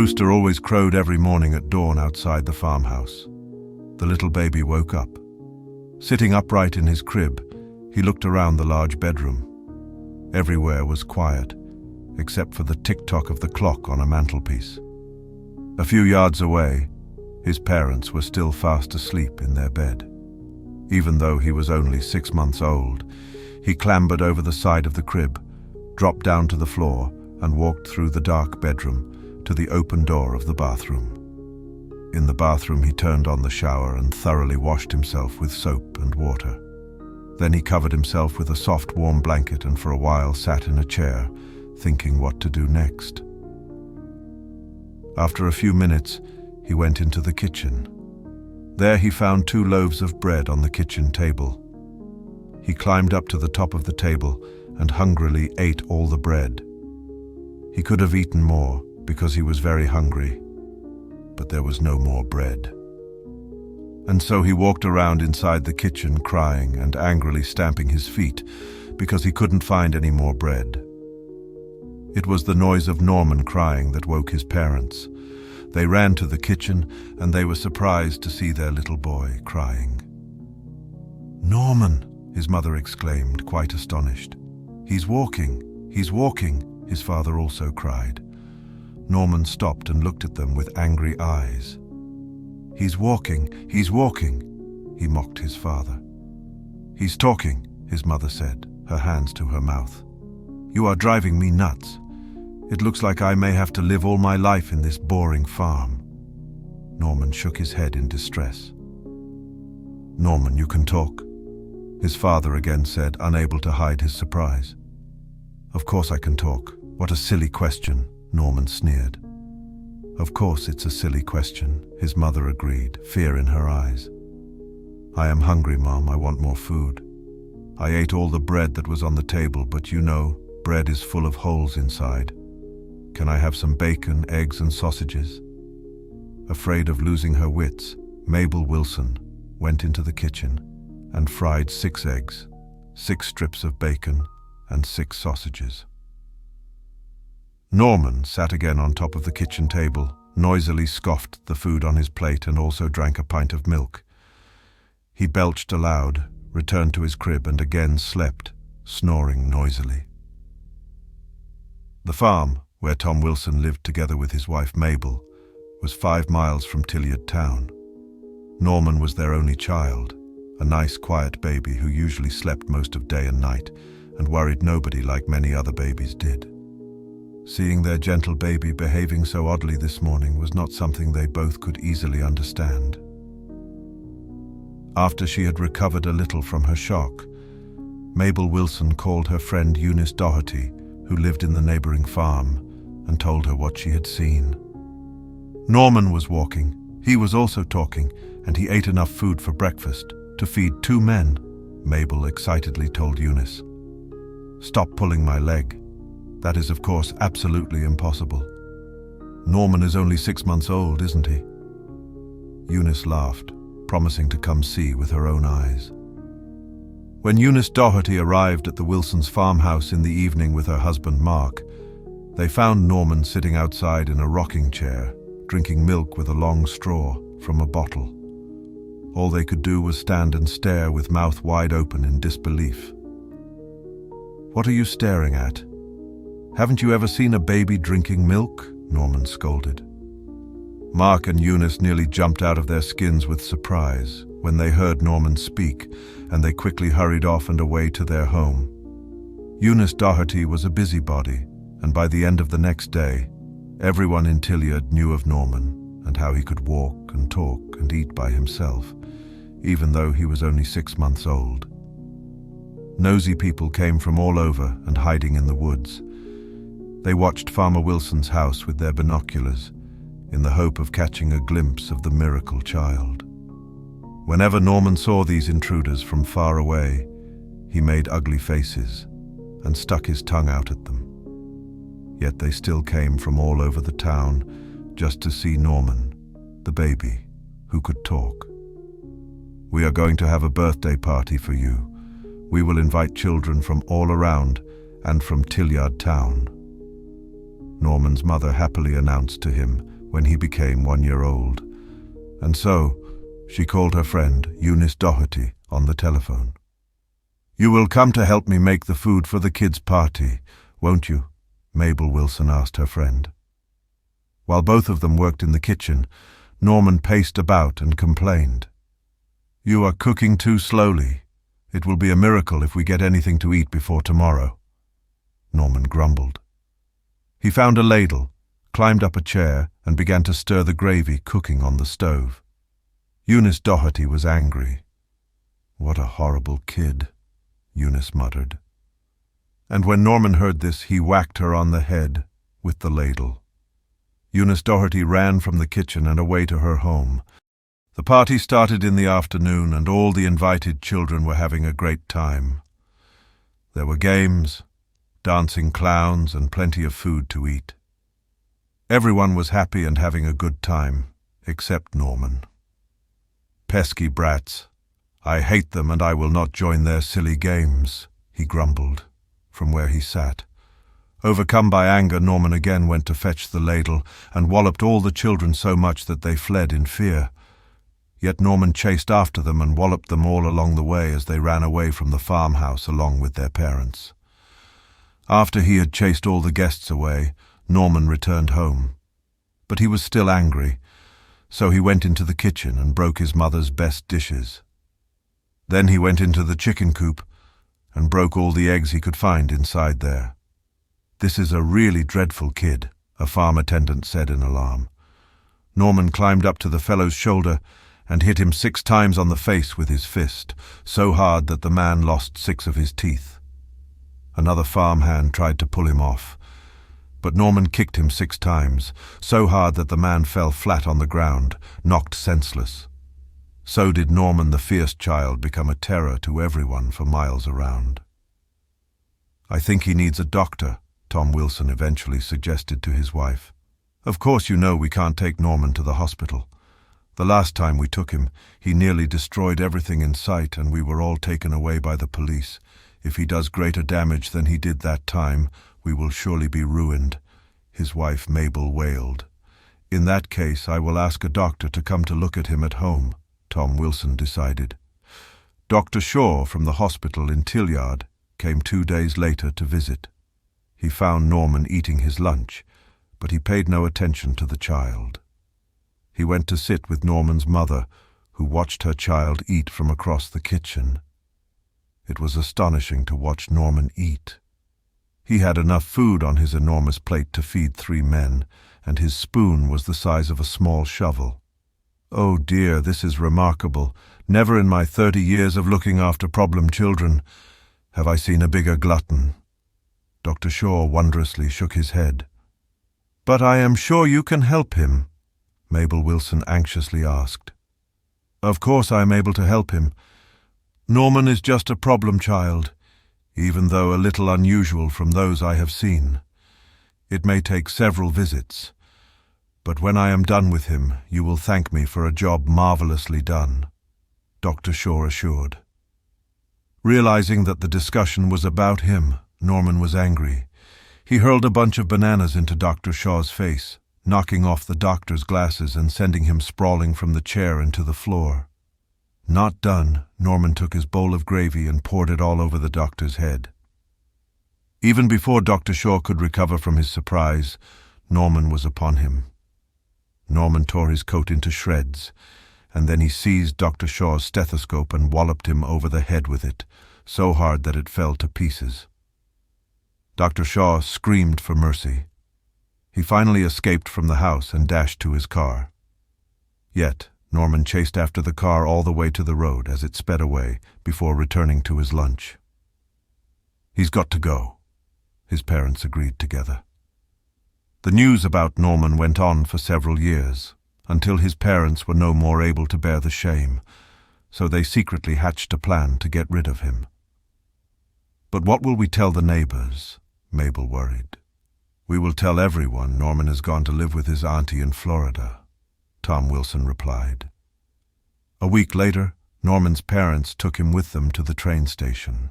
rooster always crowed every morning at dawn outside the farmhouse. The little baby woke up. Sitting upright in his crib, he looked around the large bedroom. Everywhere was quiet, except for the tick-tock of the clock on a mantelpiece. A few yards away, his parents were still fast asleep in their bed. Even though he was only 6 months old, he clambered over the side of the crib, dropped down to the floor, and walked through the dark bedroom to the open door of the bathroom. In the bathroom, he turned on the shower and thoroughly washed himself with soap and water. Then he covered himself with a soft, warm blanket and for a while sat in a chair, thinking what to do next. After a few minutes, he went into the kitchen. There he found 2 loaves of bread on the kitchen table. He climbed up to the top of the table and hungrily ate all the bread. He could have eaten more because he was very hungry, but there was no more bread. And so he walked around inside the kitchen crying and angrily stamping his feet because he couldn't find any more bread. It was the noise of Norman crying that woke his parents. They ran to the kitchen and they were surprised to see their little boy crying. "Norman!" his mother exclaimed, quite astonished. "He's walking! He's walking!" his father also cried. Norman stopped and looked at them with angry eyes. "He's walking! He's walking!" he mocked his father. "He's talking," his mother said, her hands to her mouth. "You are driving me nuts. It looks like I may have to live all my life in this boring farm." Norman shook his head in distress. "Norman, you can talk," his father again said, unable to hide his surprise. "Of course I can talk. What a silly question," Norman sneered. "Of course it's a silly question," his mother agreed, fear in her eyes. "I am hungry, Mom. I want more food. I ate all the bread that was on the table, but you know, bread is full of holes inside. Can I have some bacon, eggs, and sausages?" Afraid of losing her wits, Mabel Wilson went into the kitchen and fried 6 eggs, 6 strips of bacon, and 6 sausages. Norman sat again on top of the kitchen table, noisily scoffed the food on his plate and also drank a pint of milk. He belched aloud, returned to his crib and again slept, snoring noisily. The farm, where Tom Wilson lived together with his wife Mabel, was 5 miles from Tilliard town. Norman was their only child, a nice quiet baby who usually slept most of day and night and worried nobody like many other babies did. Seeing their gentle baby behaving so oddly this morning was not something they both could easily understand. After she had recovered a little from her shock, Mabel Wilson called her friend Eunice Doherty, who lived in the neighboring farm, and told her what she had seen. Norman was walking, he was also talking, and he ate enough food for breakfast to feed 2 men, Mabel excitedly told Eunice. "Stop pulling my leg. That is, of course, absolutely impossible. Norman is only 6 months old, isn't he?" Eunice laughed, promising to come see with her own eyes. When Eunice Doherty arrived at the Wilsons' farmhouse in the evening with her husband Mark, they found Norman sitting outside in a rocking chair, drinking milk with a long straw from a bottle. All they could do was stand and stare with mouth wide open in disbelief. "What are you staring at? Haven't you ever seen a baby drinking milk?" Norman scolded. Mark and Eunice nearly jumped out of their skins with surprise when they heard Norman speak, and they quickly hurried off and away to their home. Eunice Doherty was a busybody, and by the end of the next day, everyone in Tilliard knew of Norman and how he could walk and talk and eat by himself, even though he was only 6 months old. Nosy people came from all over and hiding in the woods. They watched Farmer Wilson's house with their binoculars in the hope of catching a glimpse of the miracle child. Whenever Norman saw these intruders from far away, he made ugly faces and stuck his tongue out at them. Yet they still came from all over the town just to see Norman, the baby, who could talk. "We are going to have a birthday party for you. We will invite children from all around and from Tilliard town." Norman's mother happily announced to him when he became 1 year old. And so, she called her friend, Eunice Doherty, on the telephone. "You will come to help me make the food for the kids' party, won't you?" Mabel Wilson asked her friend. While both of them worked in the kitchen, Norman paced about and complained. "You are cooking too slowly. It will be a miracle if we get anything to eat before tomorrow." Norman grumbled. He found a ladle, climbed up a chair, and began to stir the gravy cooking on the stove. Eunice Doherty was angry. "What a horrible kid," Eunice muttered. And when Norman heard this, he whacked her on the head with the ladle. Eunice Doherty ran from the kitchen and away to her home. The party started in the afternoon, and all the invited children were having a great time. There were games, dancing clowns, and plenty of food to eat. Everyone was happy and having a good time, except Norman. "Pesky brats. I hate them, and I will not join their silly games," he grumbled from where he sat. Overcome by anger, Norman again went to fetch the ladle and walloped all the children so much that they fled in fear. Yet Norman chased after them and walloped them all along the way as they ran away from the farmhouse along with their parents. After he had chased all the guests away, Norman returned home. But he was still angry, so he went into the kitchen and broke his mother's best dishes. Then he went into the chicken coop and broke all the eggs he could find inside there. "This is a really dreadful kid," a farm attendant said in alarm. Norman climbed up to the fellow's shoulder and hit him 6 times on the face with his fist, so hard that the man lost 6 of his teeth. Another farmhand tried to pull him off, but Norman kicked him 6 times, so hard that the man fell flat on the ground, knocked senseless. So did Norman the fierce child become a terror to everyone for miles around. "I think he needs a doctor," Tom Wilson eventually suggested to his wife. "Of course you know we can't take Norman to the hospital. The last time we took him, he nearly destroyed everything in sight and we were all taken away by the police. If he does greater damage than he did that time, we will surely be ruined," his wife Mabel wailed. "In that case, I will ask a doctor to come to look at him at home," Tom Wilson decided. Dr. Shaw from the hospital in Tillyard came 2 days later to visit. He found Norman eating his lunch, but he paid no attention to the child. He went to sit with Norman's mother, who watched her child eat from across the kitchen. It was astonishing to watch Norman eat. He had enough food on his enormous plate to feed 3 men, and his spoon was the size of a small shovel. "Oh dear, this is remarkable. Never in my 30 years of looking after problem children have I seen a bigger glutton." Dr. Shaw wondrously shook his head. "But I am sure you can help him," Mabel Wilson anxiously asked. "Of course I am able to help him. Norman is just a problem child, even though a little unusual from those I have seen. It may take several visits, but when I am done with him, you will thank me for a job marvelously done," Dr. Shaw assured. Realizing that the discussion was about him, Norman was angry. He hurled a bunch of bananas into Dr. Shaw's face, knocking off the doctor's glasses and sending him sprawling from the chair into the floor. Not done, Norman took his bowl of gravy and poured it all over the doctor's head. Even before Dr. Shaw could recover from his surprise, Norman was upon him. Norman tore his coat into shreds, and then he seized Dr. Shaw's stethoscope and walloped him over the head with it, so hard that it fell to pieces. Dr. Shaw screamed for mercy. He finally escaped from the house and dashed to his car. Yet, Norman chased after the car all the way to the road as it sped away before returning to his lunch. "He's got to go," his parents agreed together. The news about Norman went on for several years, until his parents were no more able to bear the shame, so they secretly hatched a plan to get rid of him. "But what will we tell the neighbors?" Mabel worried. "We will tell everyone Norman has gone to live with his auntie in Florida," Tom Wilson replied. A week later, Norman's parents took him with them to the train station.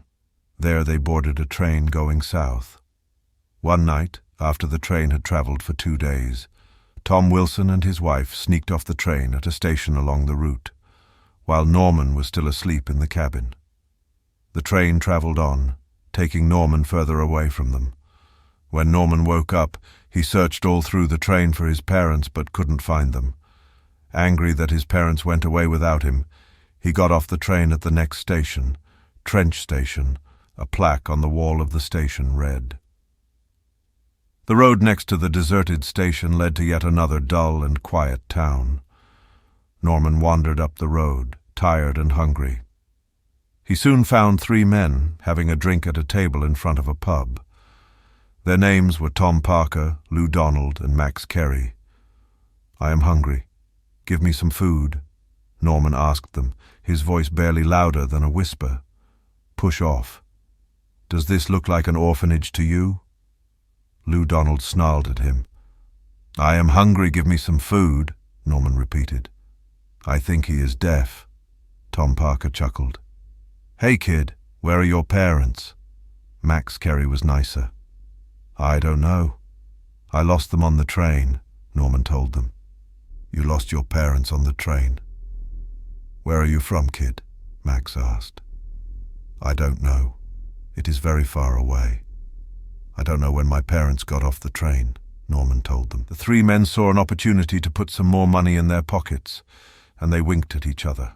There they boarded a train going south. One night, after the train had traveled for 2 days. Tom Wilson and his wife sneaked off the train at a station along the route, while Norman was still asleep in the cabin. The train traveled on, taking Norman further away from them. When Norman woke up, he searched all through the train for his parents but couldn't find them. Angry that his parents went away without him, he got off the train at the next station, Trench Station. A plaque on the wall of the station read. The road next to the deserted station led to yet another dull and quiet town. Norman wandered up the road, tired and hungry. He soon found 3 men having a drink at a table in front of a pub. Their names were Tom Parker, Lou Donald, and Max Carey. "I am hungry. Give me some food," Norman asked them, his voice barely louder than a whisper. "Push off. Does this look like an orphanage to you?" Lou Donald snarled at him. "I am hungry, give me some food," Norman repeated. "I think he is deaf." Tom Parker chuckled. "Hey kid, where are your parents?" Max Carey was nicer. "I don't know. I lost them on the train," Norman told them. "You lost your parents on the train? Where are you from, kid?" Max asked. "I don't know. It is very far away. I don't know when my parents got off the train," Norman told them. The 3 men saw an opportunity to put some more money in their pockets, and they winked at each other.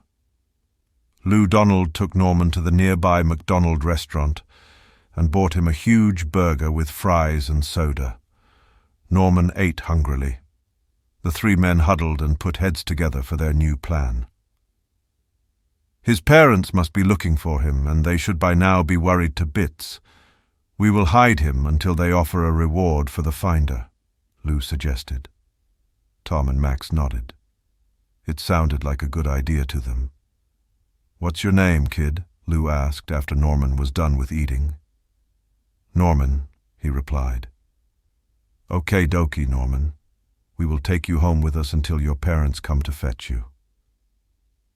Lou Donald took Norman to the nearby McDonald restaurant and bought him a huge burger with fries and soda. Norman ate hungrily. The 3 men huddled and put heads together for their new plan. "His parents must be looking for him, and they should by now be worried to bits. We will hide him until they offer a reward for the finder," Lou suggested. Tom and Max nodded. It sounded like a good idea to them. "What's your name, kid?" Lou asked after Norman was done with eating. "Norman," he replied. "Okie dokie, Norman. We will take you home with us until your parents come to fetch you."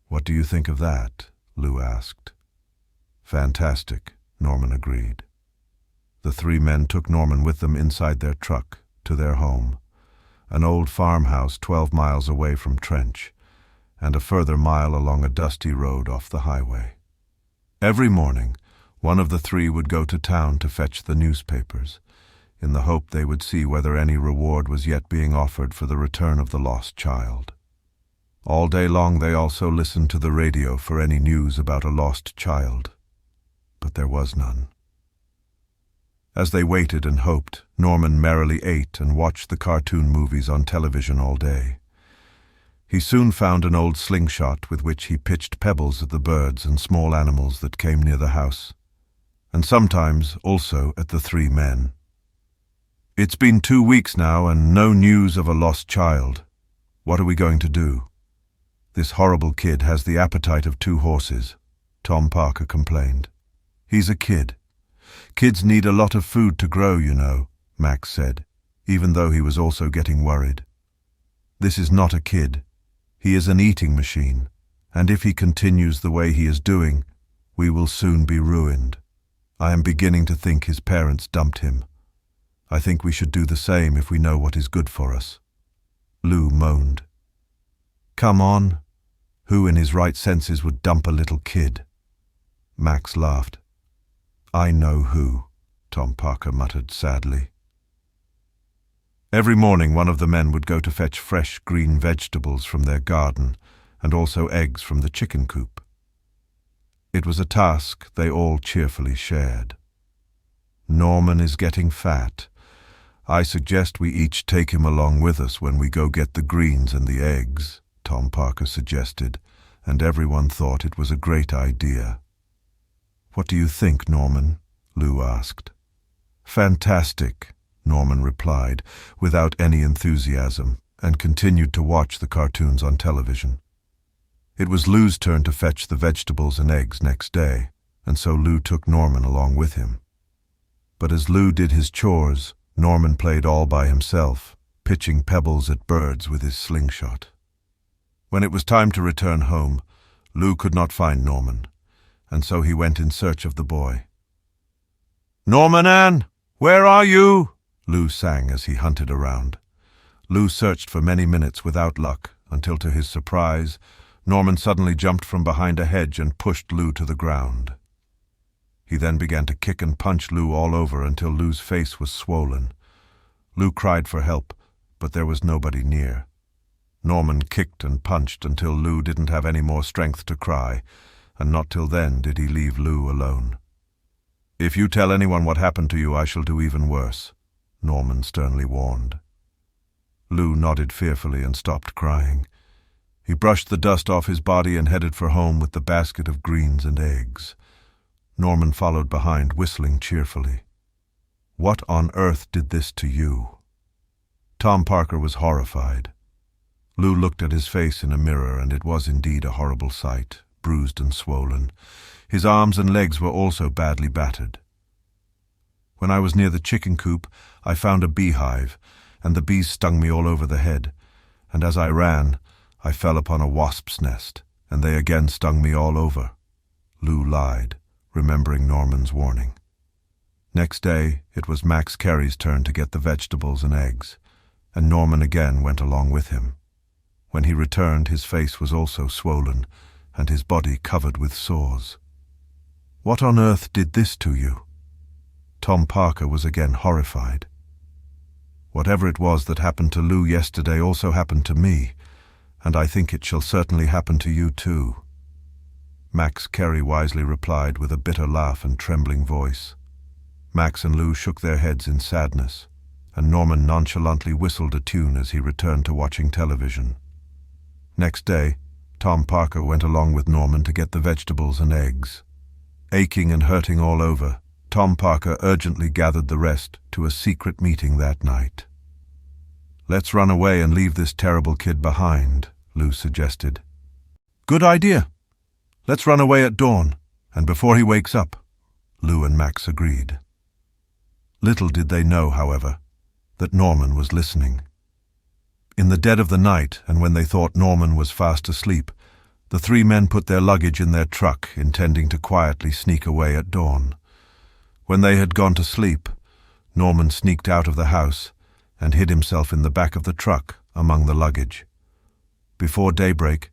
"What do you think of that?" Lou asked. "Fantastic," Norman agreed. The 3 men took Norman with them inside their truck to their home, an old farmhouse 12 miles away from Trench, and a further mile along a dusty road off the highway. Every morning, one of the 3 would go to town to fetch the newspapers, in the hope they would see whether any reward was yet being offered for the return of the lost child. All day long they also listened to the radio for any news about a lost child, but there was none. As they waited and hoped, Norman merrily ate and watched the cartoon movies on television all day. He soon found an old slingshot with which he pitched pebbles at the birds and small animals that came near the house, and sometimes also at the 3 men. "It's been 2 weeks now and no news of a lost child. What are we going to do? This horrible kid has the appetite of 2 horses, Tom Parker complained. "He's a kid. Kids need a lot of food to grow, you know," Max said, even though he was also getting worried. "This is not a kid. He is an eating machine, and if he continues the way he is doing, we will soon be ruined. I am beginning to think his parents dumped him. I think we should do the same if we know what is good for us." Lou moaned. "Come on. Who in his right senses would dump a little kid?" Max laughed. "I know who," Tom Parker muttered sadly. Every morning one of the men would go to fetch fresh green vegetables from their garden and also eggs from the chicken coop. It was a task they all cheerfully shared. "Norman is getting fat. I suggest we each take him along with us when we go get the greens and the eggs," Tom Parker suggested, and everyone thought it was a great idea. "What do you think, Norman?" Lou asked. "Fantastic," Norman replied, without any enthusiasm, and continued to watch the cartoons on television. It was Lou's turn to fetch the vegetables and eggs next day, and so Lou took Norman along with him. But as Lou did his chores, Norman played all by himself, pitching pebbles at birds with his slingshot. When it was time to return home, Lou could not find Norman, and so he went in search of the boy. "Norman Ann, where are you?" Lou sang as he hunted around. Lou searched for many minutes without luck, until to his surprise, Norman suddenly jumped from behind a hedge and pushed Lou to the ground. He then began to kick and punch Lou all over until Lou's face was swollen. Lou cried for help, but there was nobody near. Norman kicked and punched until Lou didn't have any more strength to cry, and not till then did he leave Lou alone. "If you tell anyone what happened to you, I shall do even worse," Norman sternly warned. Lou nodded fearfully and stopped crying. He brushed the dust off his body and headed for home with the basket of greens and eggs. Norman followed behind, whistling cheerfully. "What on earth did this to you?" Tom Parker was horrified. Lou looked at his face in a mirror, and it was indeed a horrible sight, bruised and swollen. His arms and legs were also badly battered. "When I was near the chicken coop, I found a beehive, and the bees stung me all over the head, and as I ran, I fell upon a wasp's nest, and they again stung me all over." Lou lied, remembering Norman's warning. Next day, it was Max Carey's turn to get the vegetables and eggs, and Norman again went along with him. When he returned, his face was also swollen, and his body covered with sores. "What on earth did this to you?" Tom Parker was again horrified. "Whatever it was that happened to Lou yesterday also happened to me, and I think it shall certainly happen to you too." Max Carey wisely replied with a bitter laugh and trembling voice. Max and Lou shook their heads in sadness, and Norman nonchalantly whistled a tune as he returned to watching television. Next day, Tom Parker went along with Norman to get the vegetables and eggs. Aching and hurting all over, Tom Parker urgently gathered the rest to a secret meeting that night. "Let's run away and leave this terrible kid behind," Lou suggested. "Good idea. Let's run away at dawn, and before he wakes up," Lou and Max agreed. Little did they know, however, that Norman was listening. In the dead of the night, and when they thought Norman was fast asleep, the three men put their luggage in their truck, intending to quietly sneak away at dawn. When they had gone to sleep, Norman sneaked out of the house and hid himself in the back of the truck among the luggage. Before daybreak,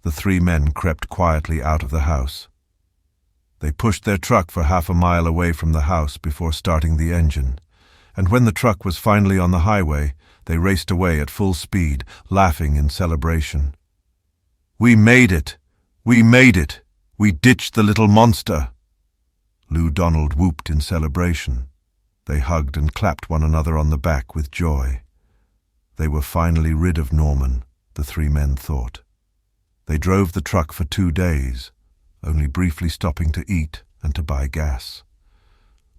the three men crept quietly out of the house. They pushed their truck for half a mile away from the house before starting the engine, and when the truck was finally on the highway, they raced away at full speed, laughing in celebration. "We made it! We made it! We ditched the little monster!" Lou Donald whooped in celebration. They hugged and clapped one another on the back with joy. They were finally rid of Norman, the three men thought. They drove the truck for 2 days, only briefly stopping to eat and to buy gas.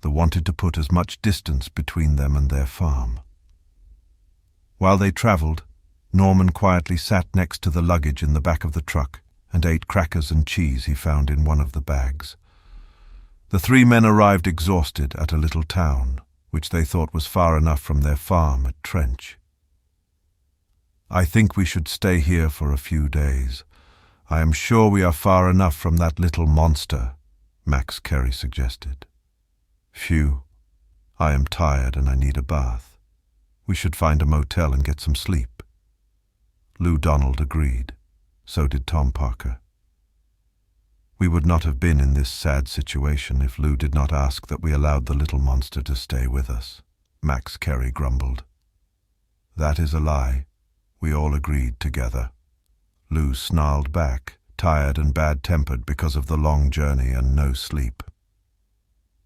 They wanted to put as much distance between them and their farm. While they traveled, Norman quietly sat next to the luggage in the back of the truck and ate crackers and cheese he found in one of the bags. The three men arrived exhausted at a little town, which they thought was far enough from their farm at Trench. "I think we should stay here for a few days. I am sure we are far enough from that little monster," Max Carey suggested. "Phew, I am tired and I need a bath. We should find a motel and get some sleep." Lou Donald agreed. So did Tom Parker. "We would not have been in this sad situation if Lou did not ask that we allowed the little monster to stay with us," Max Carey grumbled. "That is a lie," we all agreed together. Lou snarled back, tired and bad-tempered because of the long journey and no sleep.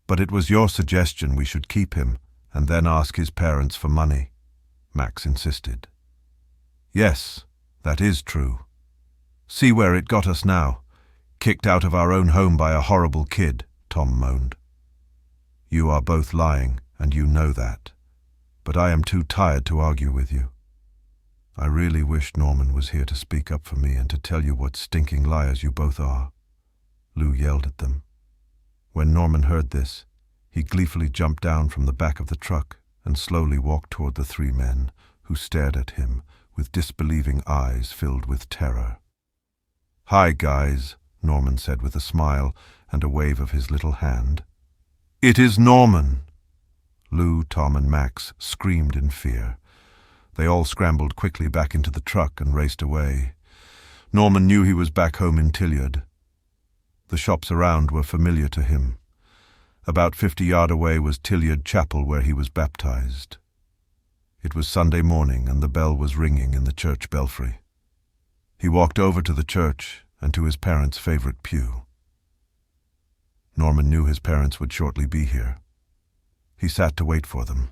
"But it was your suggestion we should keep him and then ask his parents for money," Max insisted. "Yes, that is true. See where it got us now, kicked out of our own home by a horrible kid," Tom moaned. "You are both lying, and you know that. But I am too tired to argue with you. I really wish Norman was here to speak up for me and to tell you what stinking liars you both are," Lou yelled at them. When Norman heard this, he gleefully jumped down from the back of the truck and slowly walked toward the three men, who stared at him with disbelieving eyes filled with terror. "Hi, guys," Norman said with a smile and a wave of his little hand. "It is Norman." Lou, Tom, and Max screamed in fear. They all scrambled quickly back into the truck and raced away. Norman knew he was back home in Tilliard. The shops around were familiar to him. About 50 yards away was Tilliard Chapel, where he was baptized. It was Sunday morning, and the bell was ringing in the church belfry. He walked over to the church and to his parents' favorite pew. Norman knew his parents would shortly be here. He sat to wait for them.